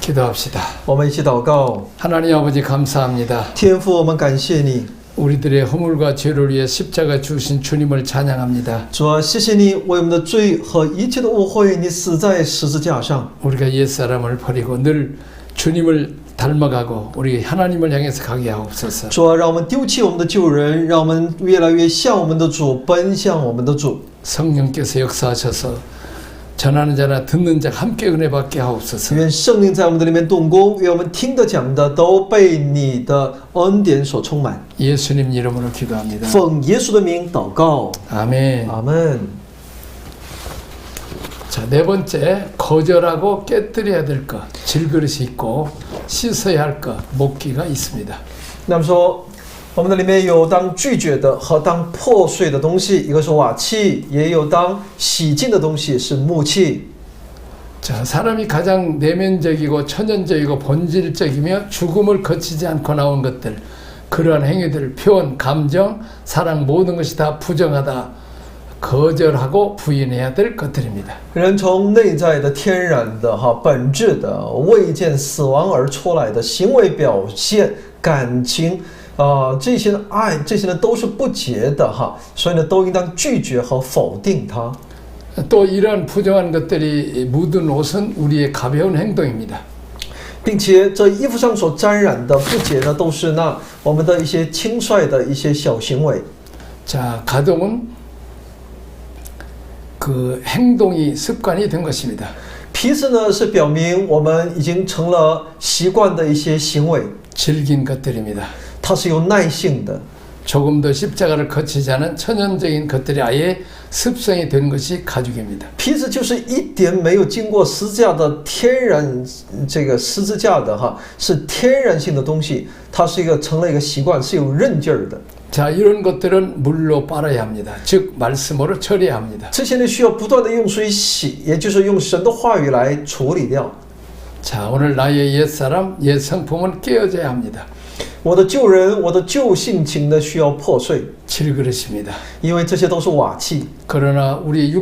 기도합시다. 我们一起祷告。 하나님 아버지 감사합니다. 天父，我们感谢你， 우리들의 허물과 죄를 위해 십자가 주신 주님을 찬양합니다. 主啊，谢谢你为我们的罪和一切的误会，你死在十字架上。 우리가 옛사람을 버리고 늘 주님을 닮아가고 우리 하나님을 향해서 가게 하옵소서. 主啊，让我们丢弃我们的旧人，让我们越来越像我们的主，奔向我们的主。 성령께서 역사하셔서 전하는 자나 듣는 자 함께 은혜 받게 하옵소서. 愿圣灵在我们的里面动工，愿我们听的讲的都被你的恩典所充满。 예수님 이름으로 기도합니다. 奉耶稣的名祷告， 아멘. 阿门。 자, 네 번째, 거절하고 깨뜨려야 될 것, 질그릇이 있고 씻어야 할 것, 목기가 있습니다. 那么说，我们的里面有当拒绝的和当破碎的东西，一个是瓦器，也有当洗净的东西，是木器。 자, 사람이 가장 내면적이고 천연적이고 본질적이며 죽음을 거치지 않고 나온 것들, 그러한 행위들, 표현, 감정, 사랑 모든 것이 다 부정하다, 거절하고 부인해야 될 것들입니다. 人从内在的天然的本质的未见死亡而出来的行为表现、感情，这些爱，这些呢都是不洁的所以呢都应当拒绝和否定它。 또 이러한 부정한 것들이 묻은 옷은 우리의 가벼운 행동입니다. 并且这衣服上所沾染的不洁呢，都是我们的一些轻率的一些小行为。 자, 가동은 그 행동이 습관이 된 것입니다. 皮子呢是表明我们已经成了习惯的一些行为， 질긴 것들입니다. 它是有耐性的。 조금 더 십자가를 거치지 않은 천연적인 것들이 아예 습성이 된 것이 가죽입니다. 皮子就是一点没有经过十字架的天然，这个十字架的是天然性的东西，它是成了一个习惯，是有韧劲儿的。 자, 이런 것들은 물로 빨아야 합니다. 즉 말씀으로 처리해야 합니다. 这些呢需要不断的用水洗，也就是用神的话语来处理掉。 자, 오늘 나의 옛사람, 옛 성품은 깨어져야 합니다. 我的旧人，我的旧性情呢需要破碎， 질그릇입니다. 因为这些都是瓦器。 그러나 우리의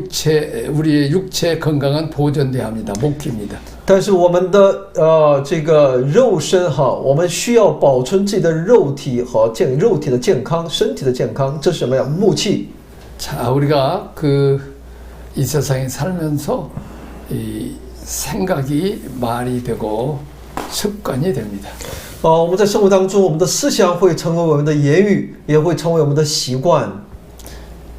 육체 건강은 보존돼야 합니다. 목기입니다. 但是我们的这个肉身我们需要保存自己的肉体和肉体的健康、身体的健康，这是什么呀？木器。 자, 우리가 이 세상에 살면서 이 생각이 말이 되고 습관이 됩니다. 我们在生活当中，我们的思想会成为我们的言语，也会成为我们的习惯。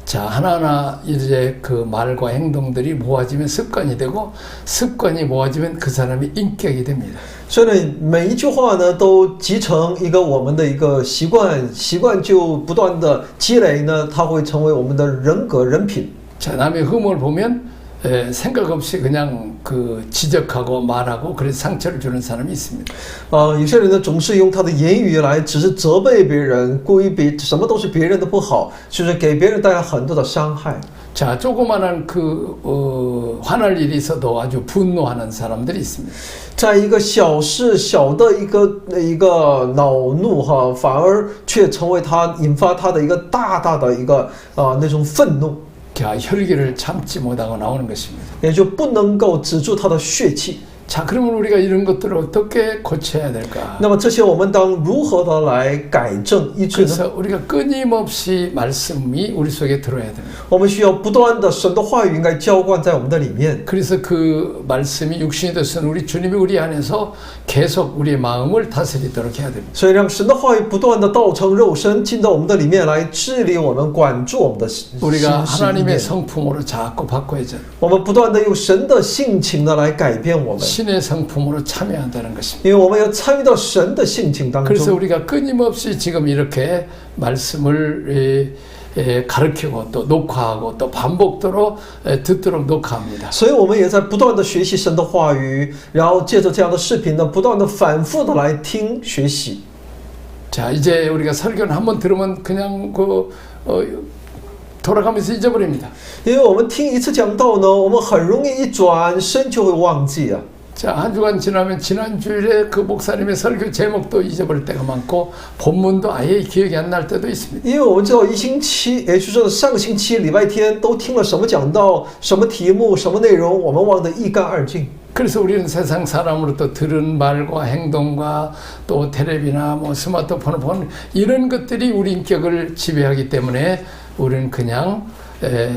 자, 하나하나 이제 그 말과 행동들이 모아지면 습관이 되고 습관이 모아지면 그 사람이 인격이 됩니다. 所以呢，每一句话呢都集成一个我们的一个习惯，习惯就不断的积累呢，它会成为我们的人格、人品。 자, 남의 흠을 보면 생각 없이 그냥 지적하고 말하고 그래서 상처를 주는 사람이 있습니다. 有些人呢总是用他的言语来只是责备别人，故意什么都是别人的不好，就是给别人带来很多的伤害。 자, 조그마한 화날 일이 있어도 아주 분노하는 사람들이 있습니다. 在一个小事小的一个恼怒反而却成为他引发他的一个大的一个那种愤怒。 자, 혈기를 참지 못하고 나오는 것입니다. 也就不能够止住他的血气。 자, 그러면 우리가 이런 것들을 어떻게 고쳐야 될까? 那么这些我们当如何的来改正医治呢？ 그래서 우리가 끊임없이 말씀이 우리 속에 들어야 됩니다. 我们需要不断的神的话语应该浇灌在我们的里面。 그래서 그 말씀이 육신이 됐은 우리 주님이 우리 안에서 계속 우리의 마음을 다스리도록 해야 됩니다. 所以让神的话语不断的道成肉身进到我们的里面来治理我们，管住我们的心。 우리가 하나님의 성품으로 자꾸 바꿔야죠. 我们不断的用神的性情的来改变我们。 신의 성품으로 참여한다는 것입니다. 因为我们要参与到神的性情当 그래서 中。 우리가 끊임없이 지금 이렇게 말씀을 가르치고 또 녹화하고 또 반복적으로 듣도록 녹화합니다. 所以我们也在不断的学习神的话语，然后借着这样的视频呢，不断的反复的来听学习。 자, 이제 우리가 설교는 한번 들으면 그냥 돌아가면서 잊어버립니다. 因为我们听一次讲道呢，我们很容易一转身就会忘记啊。 자, 한 주간 지나면 지난 주일에 그 목사님의 설교 제목도 잊어버릴 때가 많고 본문도 아예 기억이 안 날 때도 있습니다. 因为我们知道一星期，也就是上个星期礼拜天都听了什么讲道、什么题目、什么内容，我们忘得一干二净。 그래서 우리는 세상 사람으로부터 들은 말과 행동과 또 텔레비나 뭐 스마트폰을 보는 이런 것들이 우리 인격을 지배하기 때문에 우리는 그냥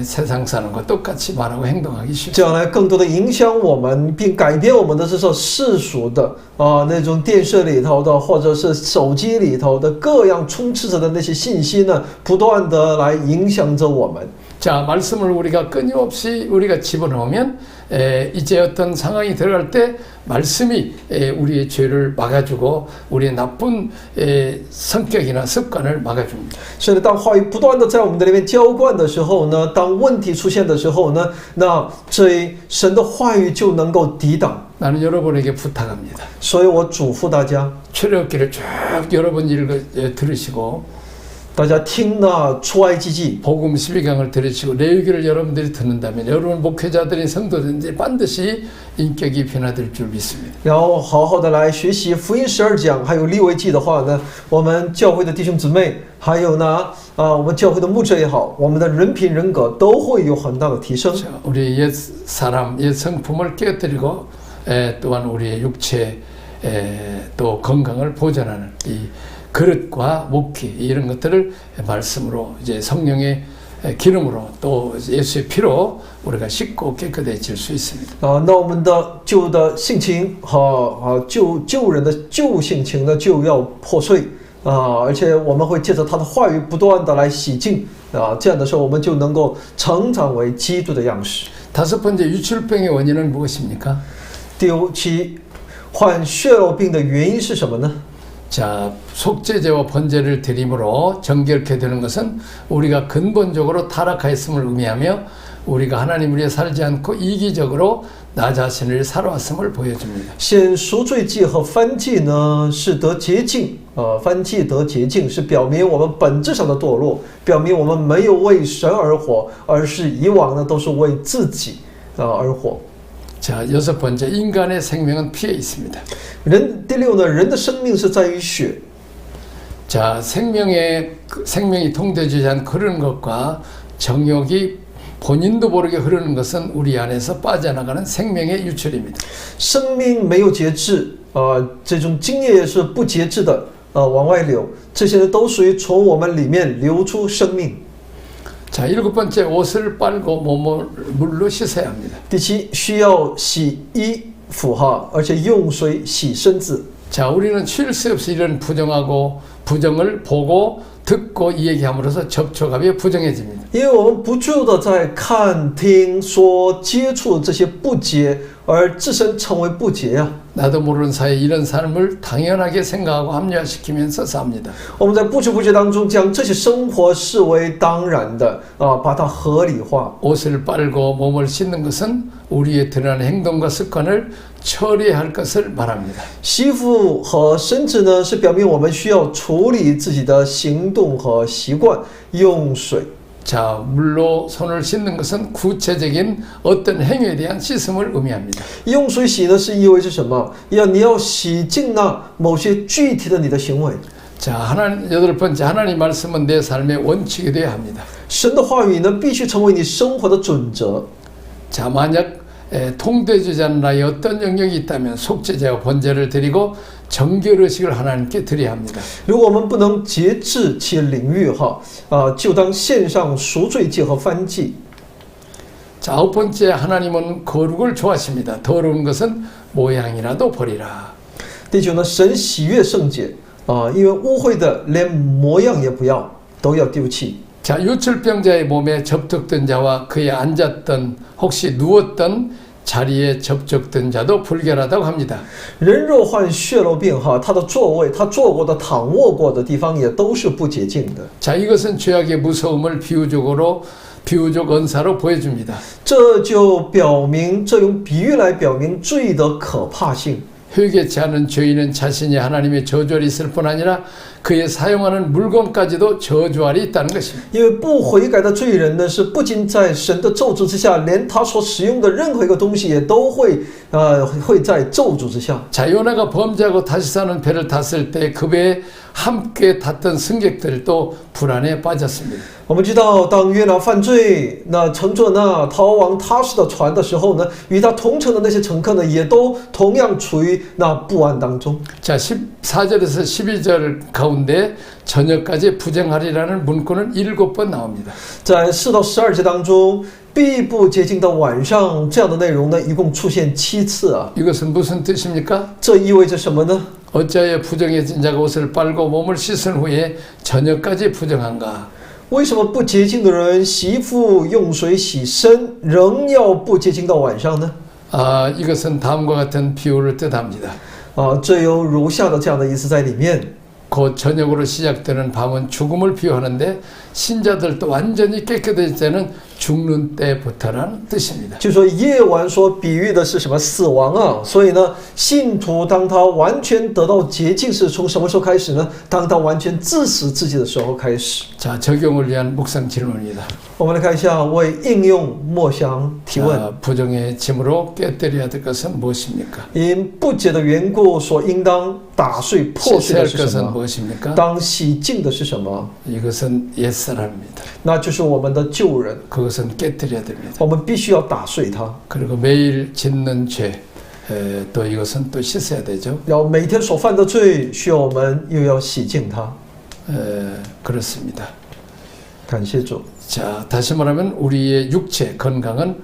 세상 사는 것 똑같이 말하고 행동하기 쉽습니다. 将来更多的影响我们并改变我们的是受世俗的那种电视里头的或者是手机里头的各样充斥着的那些信息呢，不断的来影响着我们。 자, 말씀을 우리가 끊임없이 우리가 집어넣으면 이제 어떤 상황이 들어갈 때 말씀이 우리의 죄를 막아주고 우리의 나쁜 성격이나 습관을 막아줍니다. 所以当话语不断的在我们的里面浇灌的时候呢，当问题出现的时候呢，那这神的话语就能够抵挡。 나는 여러분에게 부탁합니다. 所以我嘱咐大家， 출애굽기를 쭉 여러 번 들으시고 大家听那出埃及记， 복음 12강을 들으시고 레위기를 여러분들이 듣는다면 여러분 목회자들이 성도든지 반드시 인격이 변화될 줄 믿습니다. 然后好好的来学习福音12讲，还有利未记的话呢，我们教会的弟兄姊妹，还有呢我们教会的牧者也好，我们的人品人格都会有很大的提升。 자, 우리 옛 사람, 옛 성품을 깨뜨리고 또한 우리의 육체 또 건강을 보존하는 이 그릇과 목기 이런 것들을 말씀으로 이제 성령의 기름으로 또 예수의 피로 우리가 씻고 깨끗해질 수 있습니다. 那我们的旧的性情和旧人的旧性情呢就要破碎而且我们会借着他的话语不断的来洗净这样的时候我们就能够成长为基督的样式。 다섯 번째 유출병의 원인은 무엇입니까? 第七，患血肉病的原因是什么呢？ 자, 속죄제와 번제를 드림으로 정결케 되는 것은 우리가 근본적으로 타락하였음을 의미하며 우리가 하나님 위해 살지 않고 이기적으로 나 자신을 살아왔음을 보여줍니다. 献赎罪祭和燔祭呢是得洁净燔祭得洁净是表明我们本质上的堕落，表明我们没有为神而活，而是以往呢都是为自己而活。 자, 여섯 번째 인간의 생명은 피에 있습니다. 第六呢，人的生命是在于血。 자, 생명이 통제되지 않고 흐르는 것과 정욕이 본인도 모르게 흐르는 것은 우리 안에서 빠져나가는 생명의 유출입니다. 生命没有节制这种精液也是不节制的往外流，这些呢都属于从我们里面流出生命。 자, 일곱 번째 옷을 빨고 몸을 물로 씻어야 합니다. 第七，需要洗衣服而且用水洗身子。 자, 우리는 쉴 새 없이 이런 부정을 보고 듣고 이 얘기함으로써 접촉하며 부정해집니다. 因为我们不住的在看、听说、接触这些不洁，而自身成为不洁啊。 나도 모르는 사이에 이런 삶을 당연하게 생각하고 합리화시키면서 삽니다. 我们在不知不觉当中将这些生活视为当然的把它合理化。 옷을 빨고 몸을 씻는 것은 우리의 드러나는 행동과 습관을 처리할 것을 말합니다. 洗衣服和身子呢，是表明我们需要处理自己的行动和习惯，用水。 자, 물로 손을 씻는 것은 구체적인 어떤 행위에 대한 씻음을 의미합니다. 用水洗呢，是意味着什么？你要洗净那某些具体的你的行为。 자, 여덟 번째 하나님 말씀은 내 삶의 원칙이 되어야 합니다. 神的话语呢，必须成为你生活的准则。 자, 만약 통되지 않는 나의 어떤 영역이 있다면 속죄제와 번제를 드리고 정결의식을 하나님께 드려야 합니다. 如果我们不能节制其领域就当献上赎罪祭和燔祭。 자, 아홉 번째 하나님은 거룩을 좋아하십니다. 더러운 것은 모양이라도 버리라. 第九呢，神喜悦圣洁因为污秽的连模样也不要，都要丢弃。 자, 유출병자의 몸에 접촉된 자와 그에 앉았던 혹시 누웠던 자리에 접촉된 자도 불결하다고 합니다. 人若患血肉病他的座位，他坐过的、躺卧过的地方也都是不洁净的。 자, 이것은 죄악의 무서움을 비유적 언사로 보여줍니다. 这就表明，这用比喻来表明罪的可怕性。 회개치 않은 죄인은 자신이 하나님의 저주를 있을 뿐 아니라 그의 사용하는 물건까지도 저주 아래 있다는 것입니다. 因为不悔改的罪人呢，是不仅在神的咒诅之下，连他所使用的任何一个东西也都会在咒诅之下。 자, 요나가 범죄하고 다시 사는 배를 탔을 때 그 배에 함께 탔던 승객들도 불안에 빠졌습니다. 我们知道，当约拿犯罪，那乘着那逃往他施的船的时候呢，与他同乘的那些乘客呢，也都同样处于那不安当中。 자, 14절에서 12절 가운데 저녁까지 부정하리라는 문구는 7번 나옵니다. 在4到12节当中，必不洁净到晚上这样的内容呢，一共出现7次啊。 이것은 무슨 뜻입니까? 这意味着什么呢？ 어찌하여 부정해진 자가 옷을 빨고 몸을 씻은 후에 저녁까지 부정한가? 为什么不洁净的人洗衣服用水洗身，仍要不洁净到晚上呢？ 이것은 다음과 같은 비유를 뜻합니다. 这有如下的这样的意思在里面。 곧 저녁으로 시작되는 밤은 죽음을 비유하는데 신자들도 완전히 깨끗해질 때는 죽는 때부터라는 뜻입니다. 就说夜晚所比喻的是什么？死亡啊！所以呢，信徒当他完全得到洁净是从什么时候开始呢？当他完全致死自己的时候开始。 자, 적용을 위한 묵상 질문입니다. 我们来看一下为应用默想提问。 자, 부정의 짐으로 깨뜨려야 될 것은 무엇입니까? 因不洁的缘故，所应当打碎破碎 씻어야 的 할 是什 것은 么？ 무엇입니까? 当洗净的是什么？ 이것은 옛사람입니다. 那就是我们的旧人， 그것은 깨뜨려야 됩니다. 我们必须要打碎它。 그리고 매일 짓는 죄, 또 이것은 또 씻어야 되죠. 然后每天所犯的罪，需要我们又要洗净它。 그렇습니다. 感谢主。 자, 다시 말하면 우리의 육체 건강은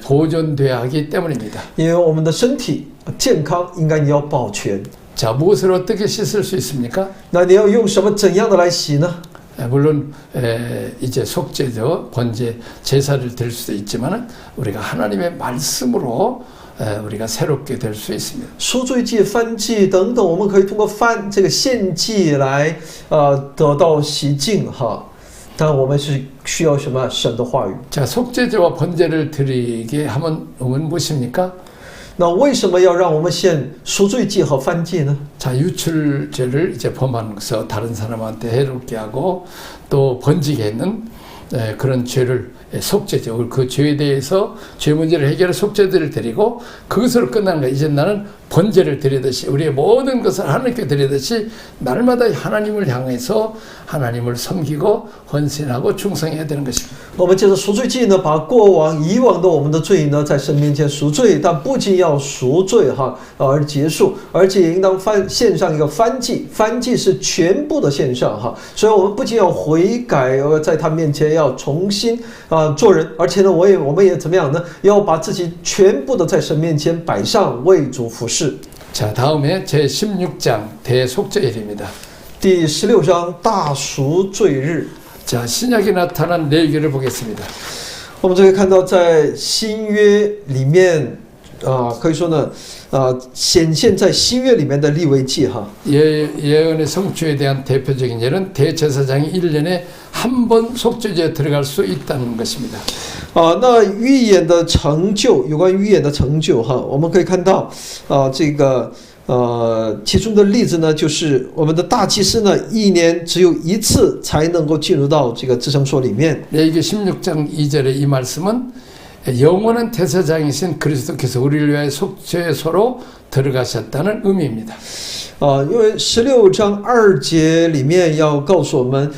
보존돼야 하기 때문입니다. 因为我们的身体健康，应该你要保全。 자, 무엇을 어떻게 씻을 수 있습니까? 那你要用什么怎样的来洗呢？ 물론 이제 속죄죠. 번제 제사를 드릴 수도 있지만 우리가 하나님의 말씀으로 우리가 새롭게 될 수 있습니다. 赎罪祭、燔祭等等，我们可以通过这个献祭来得到洗净哈。但我们是需要什么？神的话语。 자, 속죄제와 번제를 드리게 하면 무엇입니까? 那为什么要让我们献赎罪祭和燔祭呢？ 자, 유출죄를 이제 범하면서 다른 사람한테 해롭게 하고 또 번지게 했는 그런 죄를 속죄죠. 그 죄에 대해서 죄 문제를 해결해 속죄제를 드리고 그것으로 끝나는 거예요. 이제 나는 번제를 드리듯이 우리의 모든 것을 하나님께 드리듯이 날마다 하나님을 향해서 하나님을 섬기고 헌신하고 충성해야 되는 것입니다. 我们借着赎罪祭呢，把以往的我们的罪呢，在神面前赎罪，但不仅要赎罪哈而结束，而且也应当献上一个燔祭，燔祭是全部的献上哈。所以我们不仅要悔改，在他面前要重新做人，而且呢，我们也怎么样呢？要把自己全部的在神面前摆上，为主服侍。 자, 다음에 제16장 대속죄일입니다. 第16章大赎罪日。 자, 신약에 나타난 레위기를 보겠습니다. 我们这个看到在新约里面可以说呢显现在新约里面的利未记哈。 예언의 성취에 대한 대표적인 예는 대제사장이 1년에 한 번 속죄제에 들어갈 수 있다는 것입니다. 那预言的成就，有关预言的成就哈，我们可以看到这个其中的例子呢，就是我们的大祭司呢，一年只有一次才能够进入到这个至圣所里面。 레위기 16장 2절의 이 말씀은 영원한 대제사장이신 그리스도께서 우리를 위하여 속죄소로 들어가셨다는 의미입니다. 因为16章2节里面要告诉我们。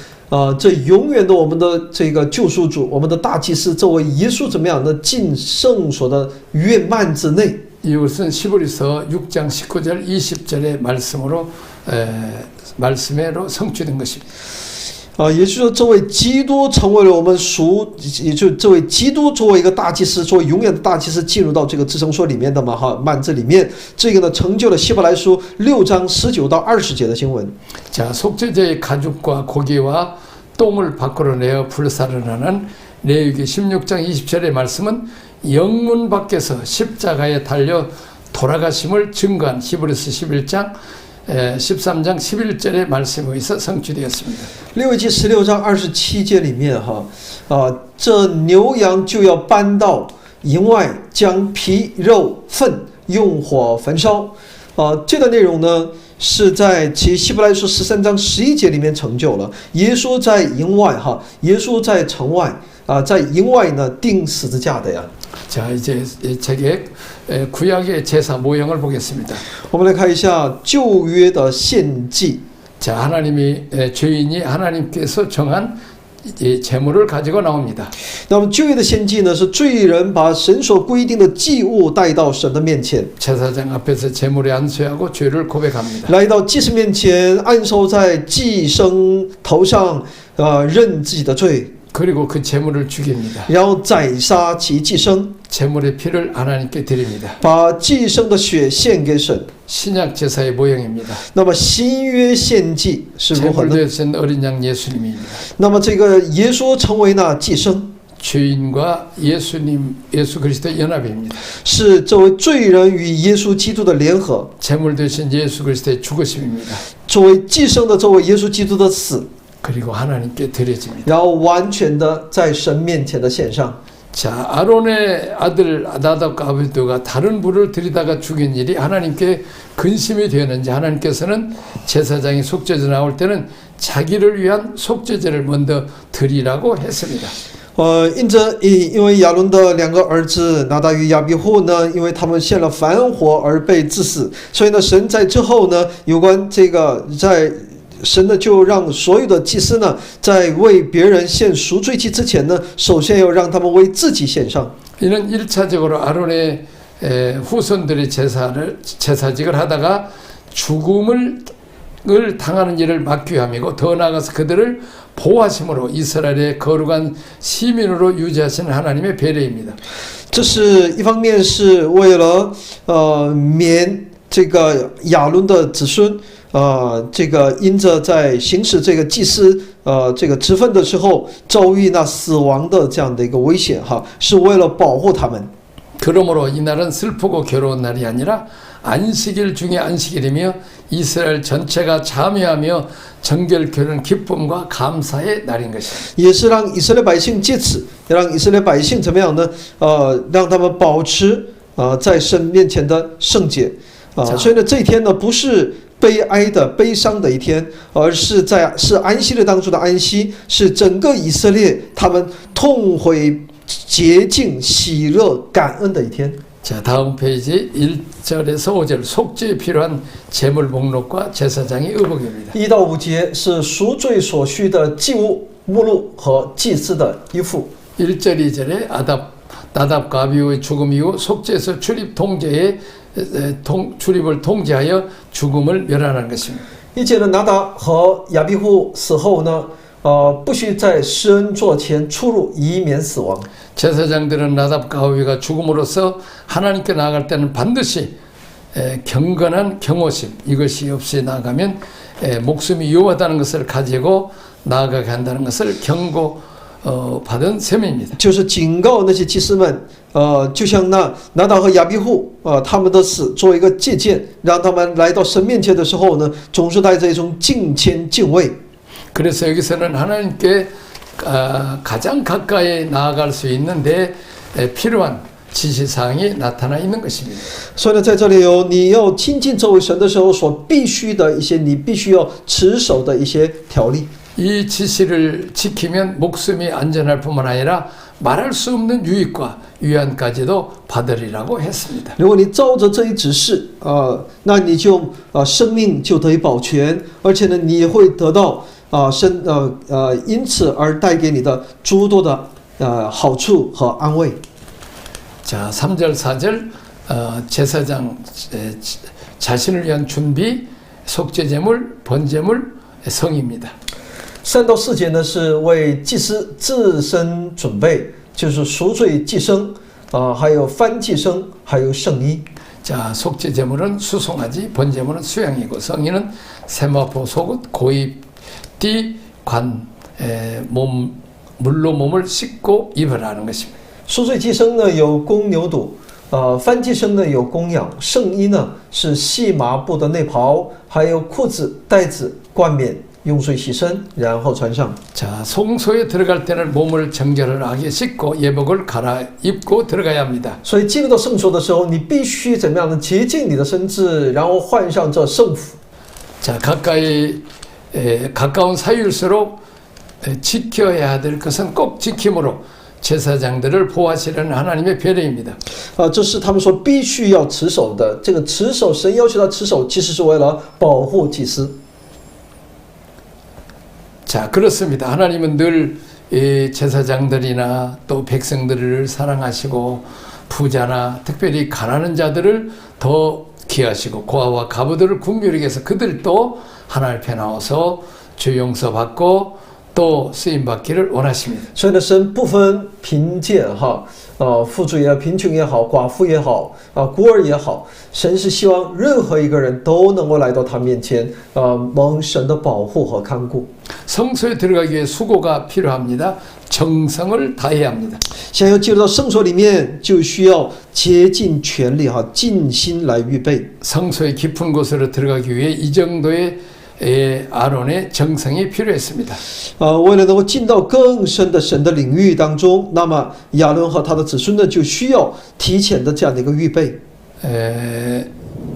这永远的我们的这个救赎主，我们的大祭司作为耶稣怎么样呢？进圣所的约幔之内。 이것은 시브리서 6장 19절 20절의 말씀으로 성취된 것입니다. 也就是说，这位基督成为了我们也就这位基督作为一个大祭司，作为永远的大祭司进入到这个至圣所里面的嘛哈幔子里面，这个呢成就了希伯来书6章19到20节的经文。 자, 속죄제의 가죽과 고기와 똥을 밖으로 내어 불사르라는 레위기 16장 20절의 말씀은 영문 밖에서 십자가에 달려 돌아가심을 증거한 히브리서 11장 13장 11절의 말씀에 의해서 성취되었습니다. 利未记16章27节里面哈这牛羊就要搬到营外，将皮肉粪用火焚烧。这段内容呢是在其希伯来书13章11节里面成就了。耶稣在营外耶稣在城外在营外呢钉十字架的呀。 자, 이제 책의 구약의 제사 모형을 보겠습니다. 我们来看一下旧约的献祭。 자, 하나님이 죄인이 하나님께서 정한 이 제물을 가지고 나옵니다. 那么旧约的献祭呢，是罪人把神所规定的祭物带到神的面前， 제사장 앞에서 제물에 안수하고 죄를 고백합니다. 来到祭司面前按手在祭牲头上，认自己的罪， 그리고 그 제물을 죽입니다. 然后宰杀其祭牲， 제물의 피를 하나님께 드립니다. 把祭牲的血献给神。 신약 제사의 모형입니다. 那么新约献祭是如何 제물 呢？ 되신 어린 양 예수님입니다. 那么这个耶稣成为那祭牲， 죄인과 예수 그리스도의 연합입니다. 是这位罪人与耶稣基督的联合， 제물 되신 예수 그리스도의 죽으심입니다. 作为祭牲的这位耶稣基督的死， 그리고 하나님께 드려집니다. 然后完全的在神面前的献上。 자, 아론의 아들 나답과 아비후가 다른 불을 들이다가 죽인 일이 하나님께 근심이 되었는지 하나님께서는 제사장이 속죄제 나올 때는 자기를 위한 속죄제를 먼저 드리라고 했습니다. 因为亚伦的两个儿子拿达与亚比户呢，因为他们献了反火而被致死，所以呢，神在之后呢，有关这个神呢就让所有的祭司呢，在为别人献赎罪祭之前呢，首先要让他们为自己献上。 이는 1차적으로 아론의 후손들이 제사직을 하다가 죽음을 당하는 일을 막기 위함이고 더 나아가서 그들을 보호하심으로 이스라엘의 거룩한 시민으로 유지하시는 하나님의 배려입니다. 这是一方面是为了免这个亚伦的子孙。这个因着在行使这个祭司这个职分的时候遭遇那死亡的这样的一个危险是为了保护他们。 그러므로 이날은 슬프고 괴로운 날이 아니라 안식일 중에 안식일이며 이스라엘 전체가 참여하며 정결케하는 기쁨과 감사의 날인 것입니다. 也是让以色列百姓借此让以色列百姓怎么样呢？让他们保持在神面前的圣洁所以呢，这一天呢不是 悲哀的、悲伤的一天，而是安息日当中的安息，是整个以色列他们痛悔、洁净、喜乐、感恩的一天。 자, 다음 페이지 1절에서 5절 속죄에 필요한 제물 목록과 제사장의 의복입니다. 1到5节是赎罪所需的祭物目录和祭司的衣服。 1절, 2절에 나답과 아비후의 죽음 이후 속죄에서 출입 통제에 출입을 통제하여 죽음을 멸하는 것입니다. 1节呢，拿达和亚比户死后呢，不须在施恩座前出入，以免死亡。 제사장들은 나답과 아비후가 죽음으로써 하나님께 나아갈 때는 반드시 경건한 경호심 이것이 없이 나아가면 목숨이 위험하다는 것을 가지고 나아가게 한다는 것을 경고 받은 셈입니다. 就是警告那些祭司们，就像拿达和亚比户，他们的死作为一个借鉴，让他们来到神面前的时候呢，总是带着一种敬虔敬畏。 그래서 여기서는 하나님께 가장 가까이 나아갈 수 있는데 필요한 지시사항이 나타나 있는 것입니다. 所以呢，在这里有你要亲近这位神的时候所必须的一些，你必须要持守的一些条例。 이 지시를 지키면 목숨이 안전할 뿐만 아니라 말할 수 없는 유익과 위안까지도 받으리라고 했습니다. 如果你照着这一指示那你就生命就得以保全，而且呢，你会得到因此而带给你的诸多的好处和安慰。 자, 3절, 4절 제사장 자신을 위한 준비, 속죄제물, 번제물, 성입니다. 3到4节呢是为祭司自身准备，就是赎罪祭牲还有燔祭牲，还有圣衣。 자, 속죄제물은 수송아지, 번제물은 수양이고 성인은 세마포, 속옷, 고입, 띠, 관, 물로 몸을 씻고 입으라는 것입니다. 赎罪祭牲呢有公牛犊，燔祭牲呢有公羊，圣衣呢是细麻布的内袍，还有裤子、带子、冠冕用水洗身，然后穿上。 자, 성소에 들어갈 때는 몸을 정결하게 씻고 예복을 갈아입고 들어가야 합니다. 所以进入到圣所的时候，你必须怎么样呢？洁净你的身子，然后换上这圣服。 자, 가까운 사이일수록 지켜야 될 것은 꼭 지킴으로 제사장들을 보호하시려는 하나님의 배려입니다. 这是他们说必须要持守的。这个持守，神要求他持守，其实是为了保护祭司。 자, 그렇습니다. 하나님은 늘 제사장들이나 또 백성들을 사랑하시고 부자나 특별히 가난한 자들을 더 귀하시고 고아와 가부들을 궁휼히 여겨서 그들도 하나님 앞에 나와서 죄 용서받고 또 쓰임받기를 원하십니다. 所以呢，神不分贫贱哈，富足也好，贫穷也好，寡妇也好，孤儿也好，神是希望任何一个人都能够来到他面前，蒙神的保护和看顾。 성소에 들어가기 위해 수고가 필요합니다. 정성을 다해야 합니다. 想要进入到圣所里面，就需要竭尽全力哈，尽心来预备。 성소의 깊은 곳으로 들어가기 위해 이 정도의 아론의 정성이 필요했습니다. 为了能够进到更深的神的领域当中，那么亚伦和他的子孙呢，就需要提前的这样的一个预备。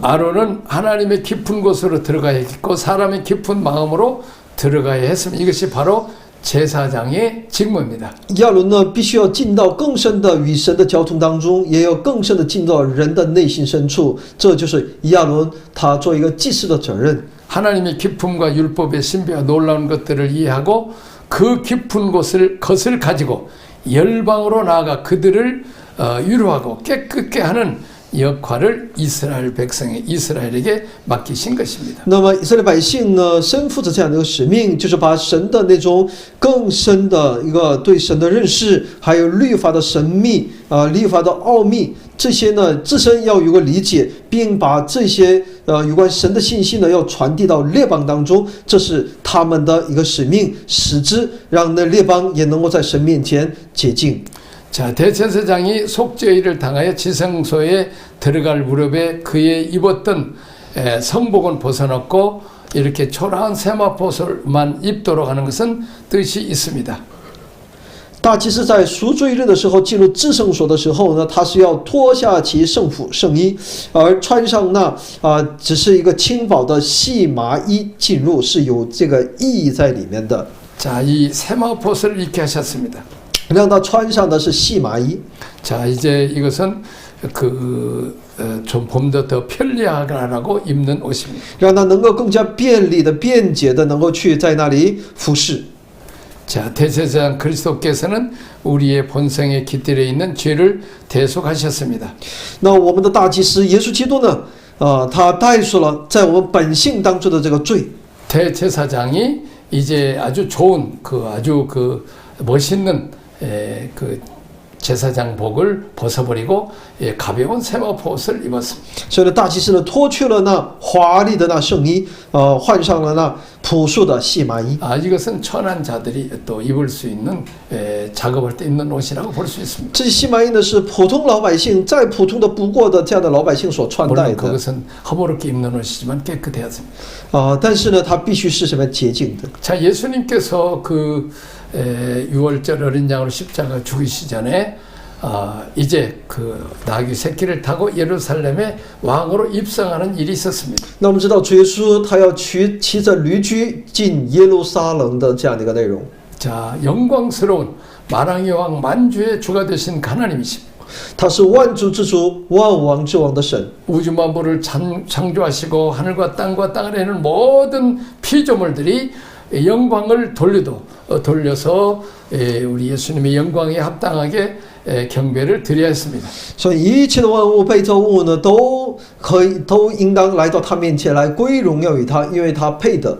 아론은 하나님의 깊은 곳으로 들어가야 했고 사람의 깊은 마음으로 들어가야 했습니다. 이것이 바로 제사장의 직무입니다. 亚伦呢，必须要进到更深的与神的交通当中，也要更深的进到人的内心深处。这就是亚伦他做一个祭司的责任。 하나님의 기쁨과 율법의 신비와 놀라운 것들을 이해하고 그 깊은 것을 가지고 열방으로 나아가 그들을 위로하고 깨끗게 하는 역할을 이스라엘 백성의 이스라엘에게 맡기신 것입니다. 那么以色列百姓呢，身负着这样的一个使命，就是把神的那种更深的一个对神的认识，还有律法的神秘律法的奥秘，这些呢自身要有个理解，并把这些有关神的信息呢要传递到列邦当中，这是他们的一个使命，使之让那列邦也能够在神面前洁净。 자, 대제사장이 속죄일을 당하여 지성소에 들어갈 무렵에 그의 입었던 성복은 벗어놓고 이렇게 초라한 세마포솔만 입도록 하는 것은 뜻이 있습니다. 大祭司在赎罪日的时候进入至圣所的时候呢，他是要脱下其圣服圣衣，而穿上那只是一个轻薄的细麻衣进入，是有这个意义在里面的。 자, 이 세마포솔을 입게 하셨습니다. 让他穿上的是细麻衣。 자, 이제 이것은 좀 봄도 더 편리하라고 입는 옷입니다. 让他能够更加便利的、便捷的，能够去在那里服侍。 자, 대제사장 그리스도께서는 우리의 본성의 깃들에 있는 죄를 대속하셨습니다. 那我们的大祭司耶稣基督呢？他代赎了在我们本性当中的这个罪。 대제사장이 이제 아주 좋은 아주 멋있는 그 제사장복을 벗어버리고 가벼운 세마포옷을 입었습니다. 所以呢，大祭司呢脱去了那华丽的那圣衣，换上了那朴素的细麻衣。 이것은 천한 자들이 또 입을 수 있는 작업할 때 입는 옷이라고 볼 수 있습니다. 这些细麻衣呢是普通老百姓再普通的不过的这样的老百姓所穿戴 물론 的。 그것은 허물없게 입는 옷이지만 깨끗해야 합니다. 但是呢，它必须是什么洁净的。 자, 예수님께서 6월절 어린 양으로 십자가 죽으시 전에 이제 나귀 새끼를 타고 예루살렘의 왕으로 입성하는 일이 있었습니다. 那我们知道主耶稣他要骑着驴驹进耶路撒冷的这样的一个内容。 자, 영광스러운 만왕의 왕 만주의 주가 되신 하나님이십니다. 他是万主之主、万王之王的神。 우주 만물을 창조하시고 하늘과 땅과 땅 아래 있는 모든 피조물들이 영광을 돌려서 우리 예수님의 영광에 합당하게 경배를 드려야 했습니다. 所以一切的万物被造物呢，都应当来到他面前来归荣耀于他，因为他配得。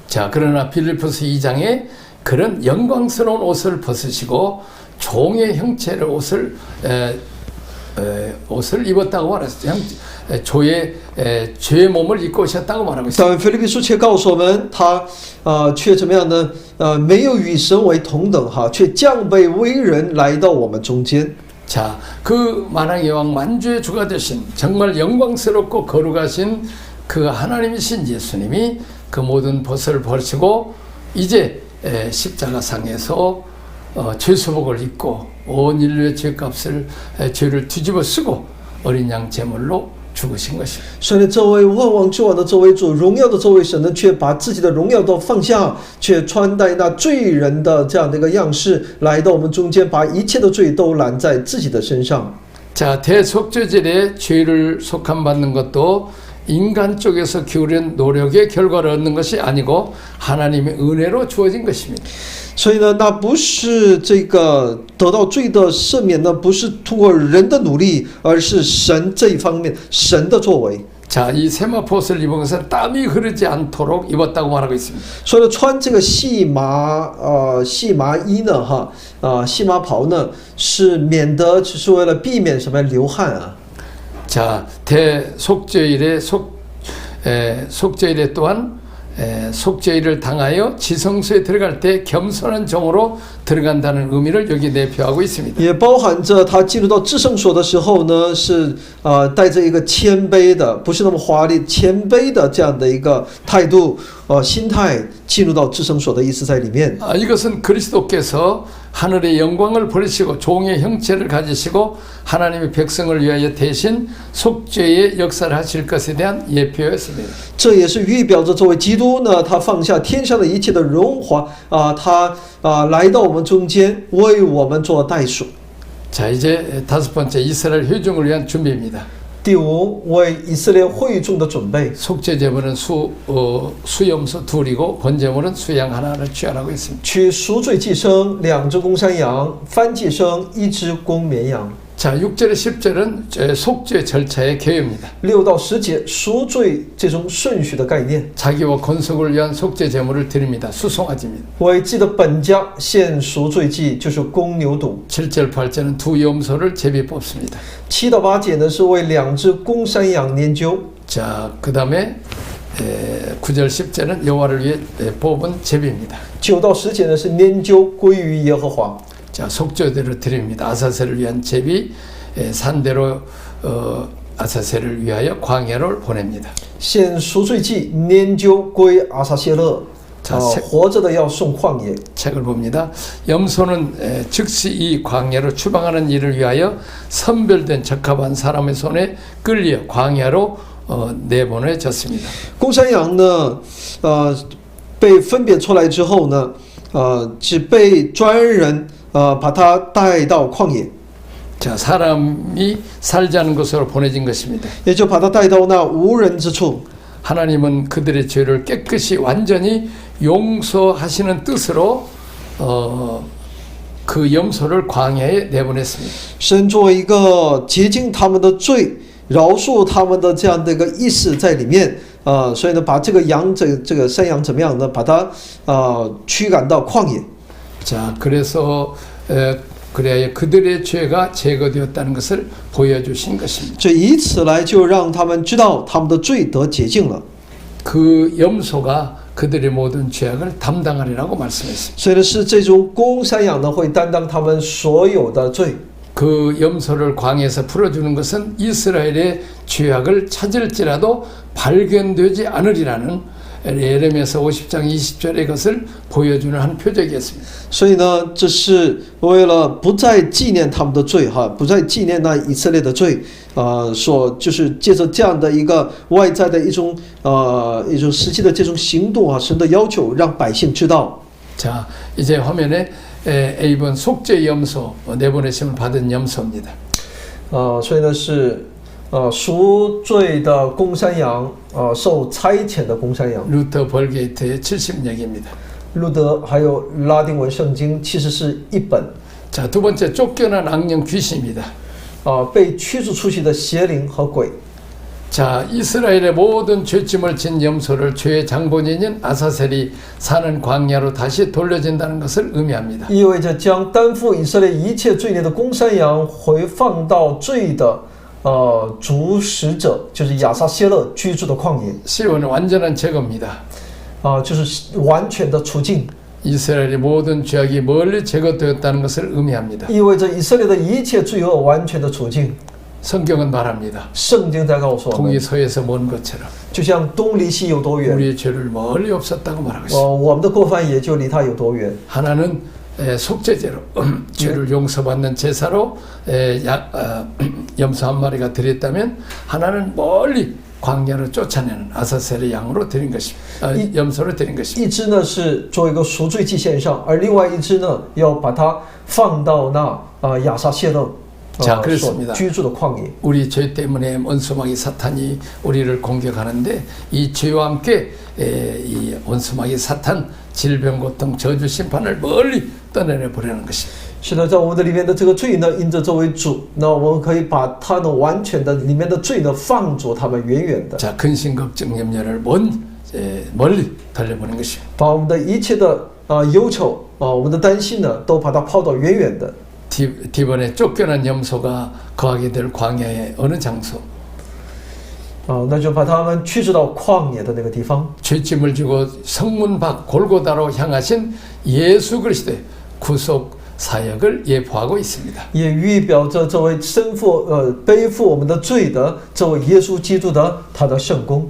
자, 그러나 빌립보서 2장에 그런 영광스러운 옷을 벗으시고 종의 형체를 옷을 입었다고 말했어요. 죄의 몸을 입고 오셨다고 말하고 있습니다. 但腓立比书却告诉我们，他却怎么样呢？没有与神为同等哈，却降卑为人来到我们中间。 자, 그 만왕의 왕 만주의 주가 되신 정말 영광스럽고 거룩하신 그 하나님이신 예수님이 그 모든 벗을 버리시고 이제 십자가상에서 죄수복을 입고 온 인류의 죄값을 죄를 뒤집어 쓰고 어린 양 제물로 죽으신 것입니다. 所以呢，这位万王之王的这位主，荣耀的这位神呢，却把自己的荣耀都放下，却穿戴那罪人的这样的一个样式，来到我们中间，把一切的罪都揽在自己的身上。 자, 대속죄질에 죄를 속함받는 것도 인간 쪽에서 기울인 노력의 결과를 얻는 것이 아니고 하나님의 은혜로 주어진 것입니다. 所以呢，那不是这个得到罪的赦免呢，不是通过人的努力，而是神这一方面神的作为。 자, 이 세마포옷을 입은 것은 땀이 흐르지 않도록 입었다고 말하고 있습니다. 所以呢，穿这个细麻衣呢，细麻袍呢，是免得只是为了避免什么流汗啊。 자, 대속죄일에 속죄일에 또한 속죄일을 당하여 지성소에 들어갈 때 겸손한 정으로 들어간다는 의미를 여기 내표하고 있습니다. 也包含着他进入到至圣所的时候呢，是带着一个谦卑的，不是那么华丽，谦卑的这样的一个态度，心态进入到至圣所的意思在里面。 이것은 그리스도께서 하늘의 영광을 버리시고 종의 형체를 가지시고 하나님의 백성을 위하여 대신 속죄의 역사를 하실 것에 대한 예표였습니다. 这也是预表着这位基督呢，他放下天上的一切的荣华他来到我们中间，为我们做代赎。 자, 이제 다섯 번째 이스라엘 회중을 위한 준비입니다. 第五，为以色列会众的准备。 속죄 제물은 수염소 둘이고 번제물은 수양 하나를 취하라고 했습니다. 取赎罪祭牲2只公山羊，燔祭牲1只公绵羊。 자, 6절에 10절은 속죄 절차의 개요입니다. 6到10节赎罪这种顺序的概念。 자기와 건속을 위한 속죄 제물을 드립니다. 수송아지입니다. 为自己的本家献赎罪祭，就是公牛犊。 7절 8절은 두 염소를 제비 뽑습니다. 7到8节呢，是为2只公山羊拈阄。 자, 그 다음에 9절 10절은 여호와를 위해 뽑은 제비입니다. 9到10节呢，是拈阄归于耶和华。 자, 속죄대로 드립니다. 아사셀을 위한 제비, 산대로 아사셀을 위하여 광야를 보냅니다. 献赎罪祭，拈阄归阿撒谢勒。 活着的要送旷野。 책을 봅니다. 염소는 즉시 이 광야로 추방하는 일을 위하여 선별된 적합한 사람의 손에 끌려 광야로 내보내졌습니다. 公山羊呢，被分别出来之后呢，只被专人把它带到旷野， 자, 사람이 살지 않은 곳으로 보내진 것입니다. 也就把它带到那无人之处。 하나님은 그들의 죄를 깨끗이 완전히 용서하시는 뜻으로 그 염소를 광야에 내보냈습니다. 神作为一个洁净他们的罪、饶恕他们的这样的一个意识在里面，所以呢，把这个羊这个山羊怎么样呢？把它驱赶到旷野。 자, 그래서 그래야 그들의 죄가 제거되었다는 것을 보여주신 것입니다. 这以此来就让他们知道他们的罪得洁净了。 그 염소가 그들의 모든 죄악을 담당하리라고 말씀했습니다. 所以呢，是这种公山羊呢，会担当他们所有的罪。 그 염소를 광야에서 풀어주는 것은 이스라엘의 죄악을 찾을지라도 발견되지 않으리라는 예레미야서 50장 20절의 것을 보여주는 한 표적이었습니다. 所以呢，这是为了不再纪念他们的罪，不再纪念那以色列的罪，就是借着这样的一个外在的一种实际的这种行动神的要求，让百姓知道。 자, 이제 화면에 A번 속죄 염소 내보내심을 받은 염소입니다. 所以呢是赎罪的公山羊，受差遣的公山羊。 루터 벌게이트의 70역입니다. 路德还有拉丁文圣经其实是一本。 자, 두 번째 쫓겨난 악령 귀신입니다. 被驱逐出去的邪灵和鬼。 자, 이스라엘의 모든 죄짐을 진 염소를 죄의 장본인인 아사셀이 사는 광야로 다시 돌려진다는 것을 의미합니다. 意味着将担负以色列一切罪孽的公山羊回放到罪的主使者，就是亚撒谢勒居住的旷野。 시온은 완전한 제거입니다. 就是完全的除尽。 이스라엘의 모든 죄악이 멀리 제거되었다는 것을 의미합니다. 意味着以色列的一切罪恶完全的除尽。 성경은 말합니다. 圣经在告诉我们， 동이 서에서 먼 것처럼 就像东离西有多远， 우리의 죄를 멀리 없었다고 말하고 있습니다. 我们的过犯也就离他有多远。 하나는 속죄제로 죄를 용서받는 제사로 염소 한 마리가 드렸다면 하나는 멀리 광야로 쫓아내는 아사셀의 양으로 드린 것입니다. 염소로 드린 것입니다. 一只呢是做一个赎罪祭献上，而另外一只呢要把它放到那亚撒谢勒 자 所 그렇습니다. 居住的旷野。 우리 죄 때문에 원수마귀 사탄이 우리를 공격하는데 이 죄와 함께 이 원수마귀 사탄 질병 고통 저주 심판을 멀리 떠내려 보려는 것입니다. 是的，在我们的里面的这个罪呢，因着这位主，那我们可以把他呢完全的里面的罪呢放逐他们远远的， 자 근심 걱정 염려를 멀리 달려보는 것입니다. 把我们的一切的忧愁我们的担心呢，都把它抛到远远的。 디번에 쫓겨난 염소가 거하게 될 광야의 어느 장소 那就把他们驱逐到旷野的那个地方。 죄짐을 지고 성문 밖 골고다로 향하신 예수 그리스도의 구속 사역을 예포하고 있습니다. 也预表着这位身负背负我们的罪的这位耶稣基督的他的圣功。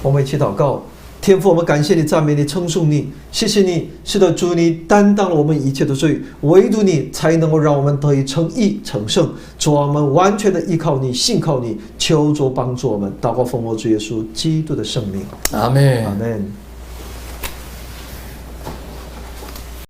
我们一起祷告，天父，我们感谢你、赞美你、称颂你，谢谢你，是的，主，你担当了我们一切的罪，唯独你才能够让我们得以称义成圣。主啊，我们完全的依靠你、信靠你，求主帮助我们。祷告奉我主耶稣基督的圣名， 아멘. 阿门。